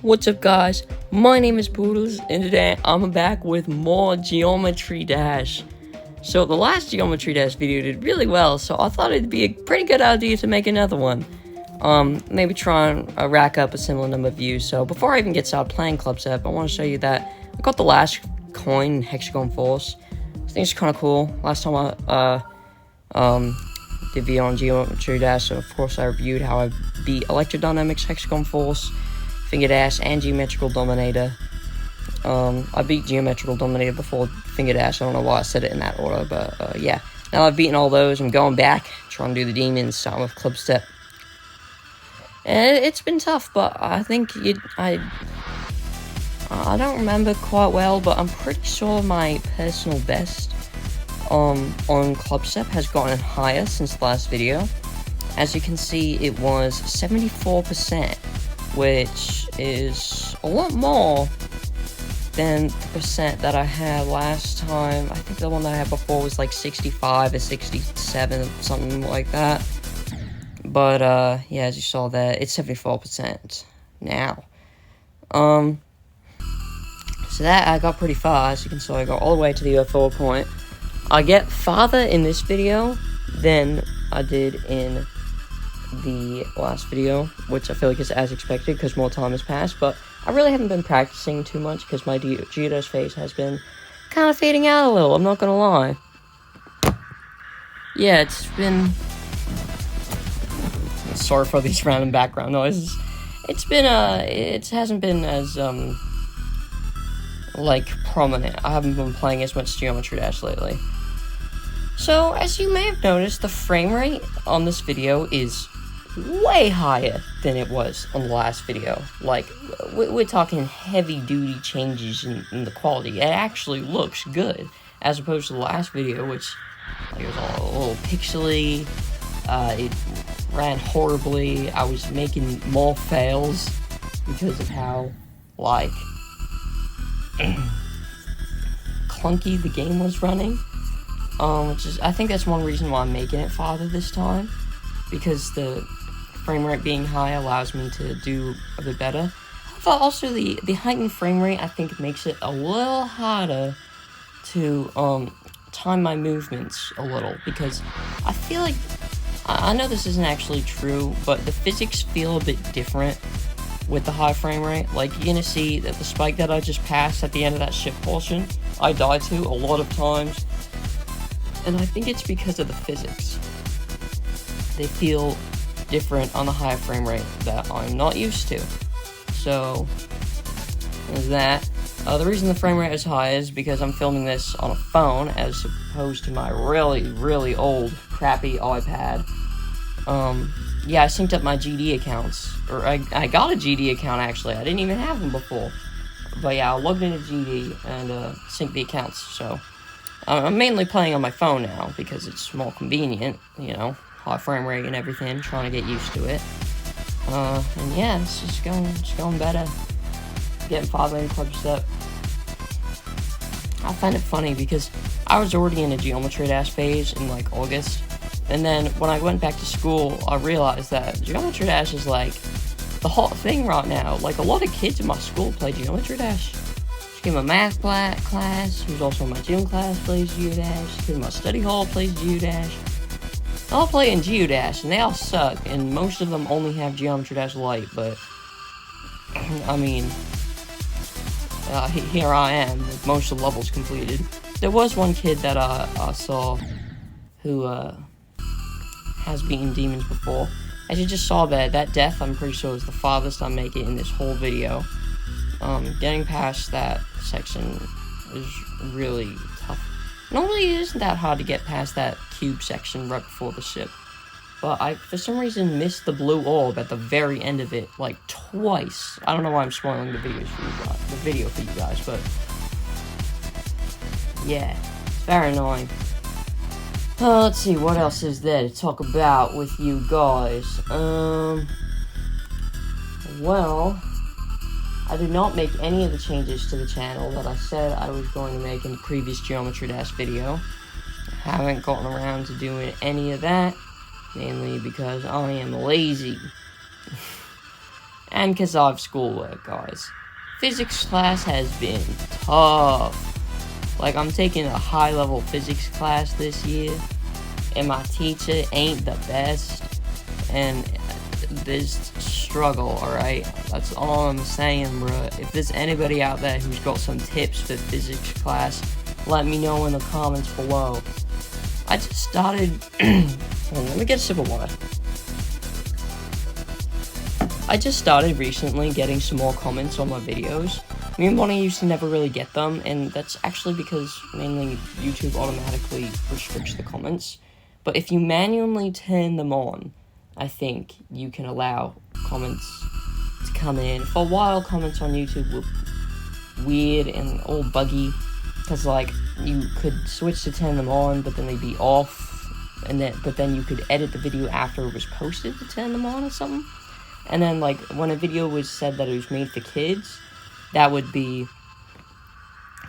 What's up, guys? My name is Poodles, and today I'm back with more Geometry Dash. So the last Geometry Dash video did really well, so I thought it'd be a pretty good idea to make another one. Maybe try and rack up a similar number of views. So before I even get started playing Club Step, I want to show you that I got the last coin in Hexagon Force. I think it's kind of cool. Last time I did video on Geometry Dash, so of course I reviewed how I beat Electrodynamics, Hexagon Force, Finger Dash, and Geometrical Dominator. I beat Geometrical Dominator before Finger Dash. I don't know why I said it in that order, but yeah. Now I've beaten all those, I'm going back, trying to do the demons, starting with Club Step. And it's been tough, but I think I don't remember quite well, but I'm pretty sure my personal best on Club Step has gotten higher since the last video. As you can see, it was 74%, which is a lot more than the percent that I had last time. I think the one that I had before was like 65 or 67, something like that. But yeah, as you saw there, it's 74% now. So that I got pretty far. As you can see, I got all the way to the UFO point. I get farther in this video than I did in the last video, which I feel like is as expected because more time has passed, but I really haven't been practicing too much because my Geodash phase has been kind of fading out a little, I'm not gonna lie. Yeah, it's been... Sorry for these random background noises. It's been, it hasn't been as, like, prominent. I haven't been playing as much Geometry Dash lately. So, as you may have noticed, the frame rate on this video is way higher than it was on the last video. Like, we're talking heavy-duty changes in the quality. It actually looks good, as opposed to the last video, which like, it was all a little pixely. It ran horribly. I was making more fails because of how, like, clunky the game was running. Which is, I think that's one reason why I'm making it farther this time, because the frame rate being high allows me to do a bit better. But also the heightened frame rate, I think, makes it a little harder to time my movements a little, because I feel like, I know this isn't actually true, but the physics feel a bit different with the high frame rate. Like, you're gonna see that the spike that I just passed at the end of that ship portion, I die to a lot of times. And I think it's because of the physics. They feel different on the higher frame rate that I'm not used to. So, there's that. The reason the frame rate is high is because I'm filming this on a phone as opposed to my really, really old, crappy iPad. Yeah, I synced up my GD accounts. Or I got a GD account, actually. I didn't even have them before. But yeah, I logged into GD and synced the accounts, so... I'm mainly playing on my phone now, because it's more convenient, you know, high frame rate and everything, trying to get used to it. And yeah, it's just going better. Getting farther in Club Step. I find it funny, because I was already in a Geometry Dash phase in, like, August, and then when I went back to school, I realized that Geometry Dash is, like, the hot thing right now. Like, a lot of kids in my school play Geometry Dash. In my math class, who's also in my gym class, plays Geodash. In my study hall, plays Geodash. They all play in Geodash, and they all suck, and most of them only have Geometry Dash Lite, but, I mean, here I am, with most of the levels completed. There was one kid that I saw who has beaten demons before. As you just saw there, that death, I'm pretty sure, is the farthest I make it in this whole video. Getting past that section is really tough. Normally it isn't that hard to get past that cube section right before the ship, but I, for some reason, missed the blue orb at the very end of it, like, twice. I don't know why I'm spoiling the video for you guys, but yeah, it's very annoying. Let's see, what else is there to talk about with you guys? Well, I did not make any of the changes to the channel that I said I was going to make in the previous Geometry Dash video. I haven't gotten around to doing any of that, mainly because I am lazy. and because I have schoolwork, guys. Physics class has been tough. Like, I'm taking a high-level physics class this year, and my teacher ain't the best, and there's struggle, alright? That's all I'm saying, bruh. If there's anybody out there who's got some tips for physics class, let me know in the comments below. I just started... Hold on, let me get a sip of water. I just started recently getting some more comments on my videos. Me and Bonnie used to never really get them, and that's actually because mainly YouTube automatically restricts the comments. But if you manually turn them on, I think you can allow comments to come in. For a while, comments on YouTube were weird and all buggy, because like you could switch to turn them on, but then they'd be off, but then you could edit the video after it was posted to turn them on or something. And then like when a video was said that it was made for kids, that would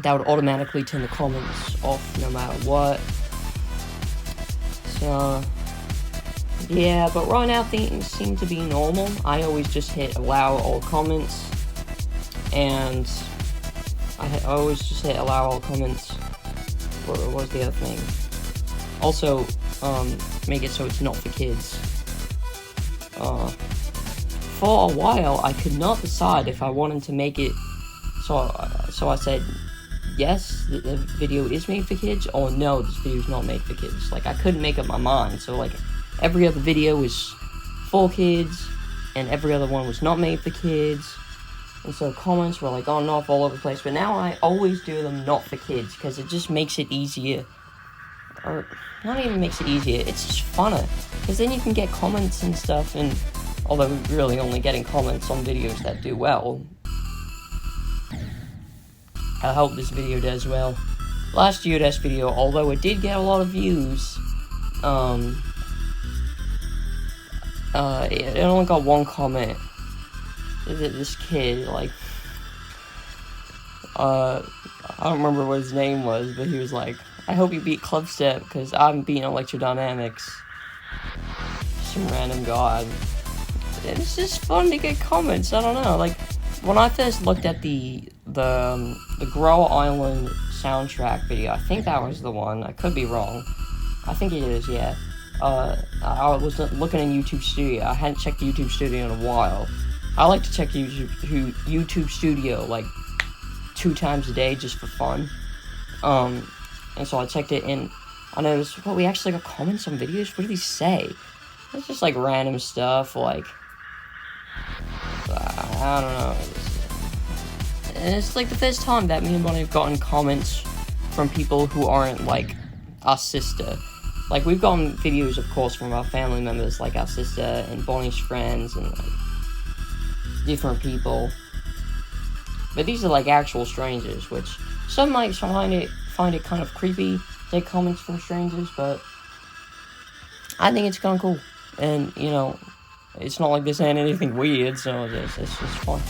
automatically turn the comments off no matter what. So yeah, but right now things seem to be normal. I always just hit allow all comments, and I always just hit allow all comments. What was the other thing? Also, make it so it's not for kids. For a while, I could not decide if I wanted to make it, so I said, yes, the video is made for kids, or no, this video is not made for kids. Like, I couldn't make up my mind, so, like, every other video was for kids, and every other one was not made for kids, and so comments were, like, on and off all over the place, but now I always do them not for kids, because it just makes it easier, or, not even makes it easier, it's just funner, because then you can get comments and stuff, and although we're really only getting comments on videos that do well. I hope this video does well. Last Geodash video, although it did get a lot of views, it only got one comment. This kid, like, I don't remember what his name was, but he was like, I hope you beat Clubstep, because I'm beating Electrodynamics. Some random god. It's just fun to get comments, I don't know, like, when I first looked at the Grow Island soundtrack video, I think that was the one, I could be wrong, I think it is, yeah, I was looking in YouTube Studio, I hadn't checked YouTube Studio in a while. I like to check YouTube Studio, like, 2 times a day, just for fun, and so I checked it, and I noticed, we actually got comments on videos, what did he say? It's just, like, random stuff, like, I don't know, and it's like the first time that me and Bonnie have gotten comments from people who aren't, like, our sister. Like, we've gotten videos, of course, from our family members, like our sister and Bonnie's friends, and, like, different people. But these are, like, actual strangers, which some might find it kind of creepy to get comments from strangers, but I think it's kind of cool. And, you know, it's not like they're saying anything weird, so it's just fun.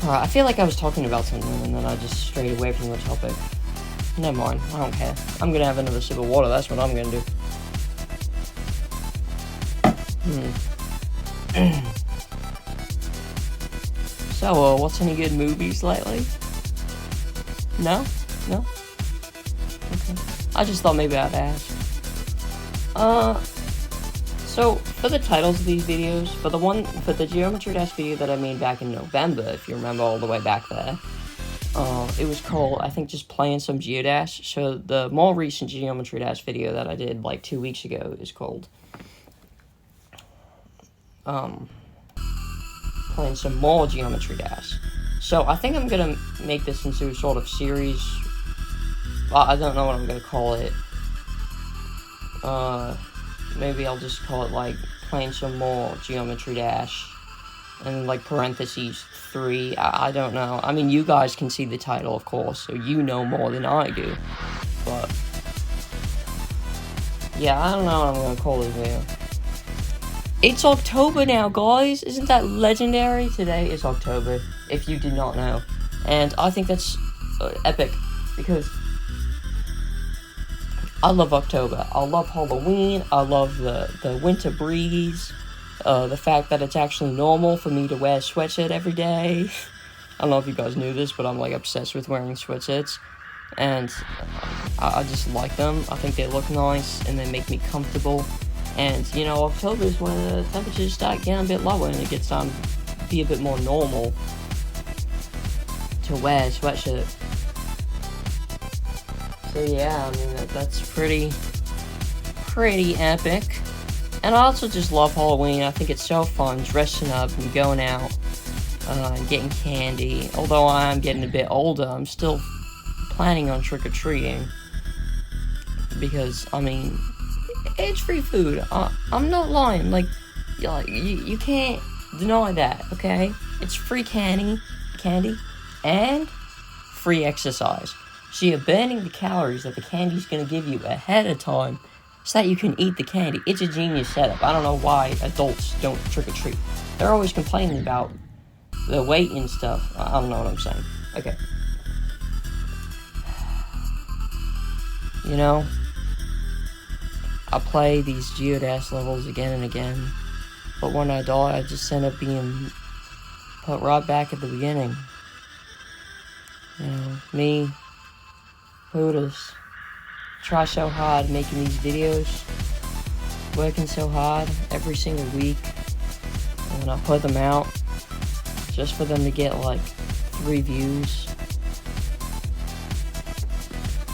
Alright, I feel like I was talking about something, and then I just strayed away from the topic. Never mind, I don't care. I'm gonna have another sip of water, that's what I'm gonna do. So, what's any good movies lately? No? No? Okay. I just thought maybe I'd ask. So, for the titles of these videos, for the Geometry Dash video that I made back in November, if you remember all the way back there, it was called, I think, just Playing Some Geodash. So, the more recent Geometry Dash video that I did, like, 2 weeks ago is called, Playing Some More Geometry Dash. So, I think I'm gonna make this into a sort of series. Well, I don't know what I'm gonna call it. Maybe I'll just call it, like, Playing Some More Geometry Dash, and, like, parentheses 3, I don't know. I mean, you guys can see the title, of course, so you know more than I do, but, yeah, I don't know what I'm gonna call this video. It's October now, guys! Isn't that legendary? Today is October, if you did not know, and I think that's epic, because I love October. I love Halloween. I love the winter breeze. The fact that it's actually normal for me to wear a sweatshirt every day. I don't know if you guys knew this, but I'm like obsessed with wearing sweatshirts. And I just like them. I think they look nice and they make me comfortable. And, you know, October is when the temperatures start getting a bit lower and it gets to be a bit more normal to wear a sweatshirt. So yeah, I mean, that's pretty epic. And I also just love Halloween. I think it's so fun dressing up and going out and getting candy. Although I'm getting a bit older, I'm still planning on trick-or-treating. Because, I mean, it's free food. I'm not lying. Like, you can't deny that, okay? It's free candy, and free exercise. So you're burning the calories that the candy's gonna give you ahead of time so that you can eat the candy. It's a genius setup. I don't know why adults don't trick-or-treat. They're always complaining about the weight and stuff. I don't know what I'm saying. Okay. You know, I play these geodash levels again and again, but when I die, I just end up being put right back at the beginning. You know, me, Poodles, try so hard making these videos, working so hard every single week, and when I put them out, just for them to get like 3 views.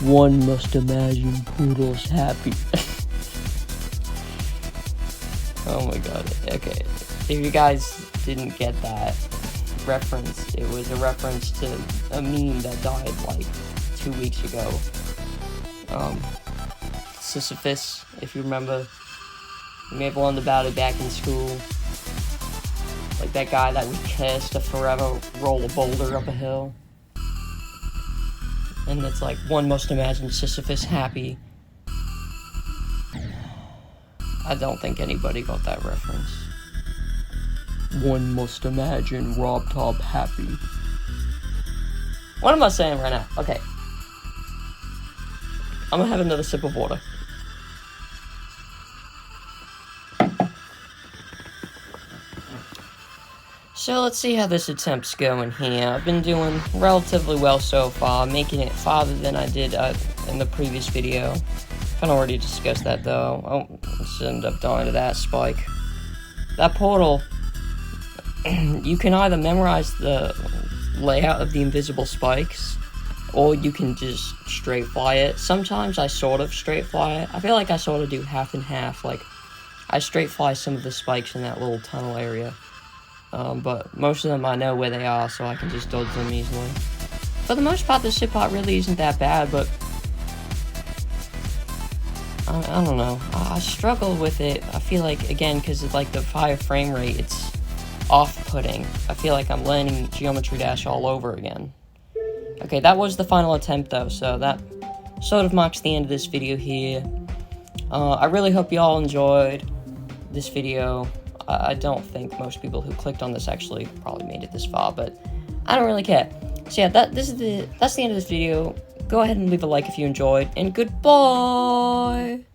One must imagine Poodles happy. Oh my god, okay. If you guys didn't get that reference, it was a reference to a meme that died like 2 weeks ago. Sisyphus, if you remember. You may have learned about it back in school. Like that guy that would curse to forever roll a boulder up a hill. And it's like, one must imagine Sisyphus happy. I don't think anybody got that reference. One must imagine Rob Top happy. What am I saying right now? Okay. I'm gonna have another sip of water. So let's see how this attempt's going here. I've been doing relatively well so far, making it farther than I did in the previous video. Kind of already discussed that though. Oh, let's end up dying to that spike. That portal, you can either memorize the layout of the invisible spikes, or you can just straight fly it. Sometimes I sort of straight fly it. I feel like I sort of do half and half. Like, I straight fly some of the spikes in that little tunnel area. But most of them I know where they are, so I can just dodge them easily. For the most part, the ship part really isn't that bad, but I don't know. I struggle with it. I feel like, again, because of like the higher frame rate, it's off-putting. I feel like I'm learning Geometry Dash all over again. Okay, that was the final attempt though, so that sort of marks the end of this video here. I really hope you all enjoyed this video. I don't think most people who clicked on this actually probably made it this far, but I don't really care. So yeah, that's the end of this video. Go ahead and leave a like if you enjoyed, and goodbye!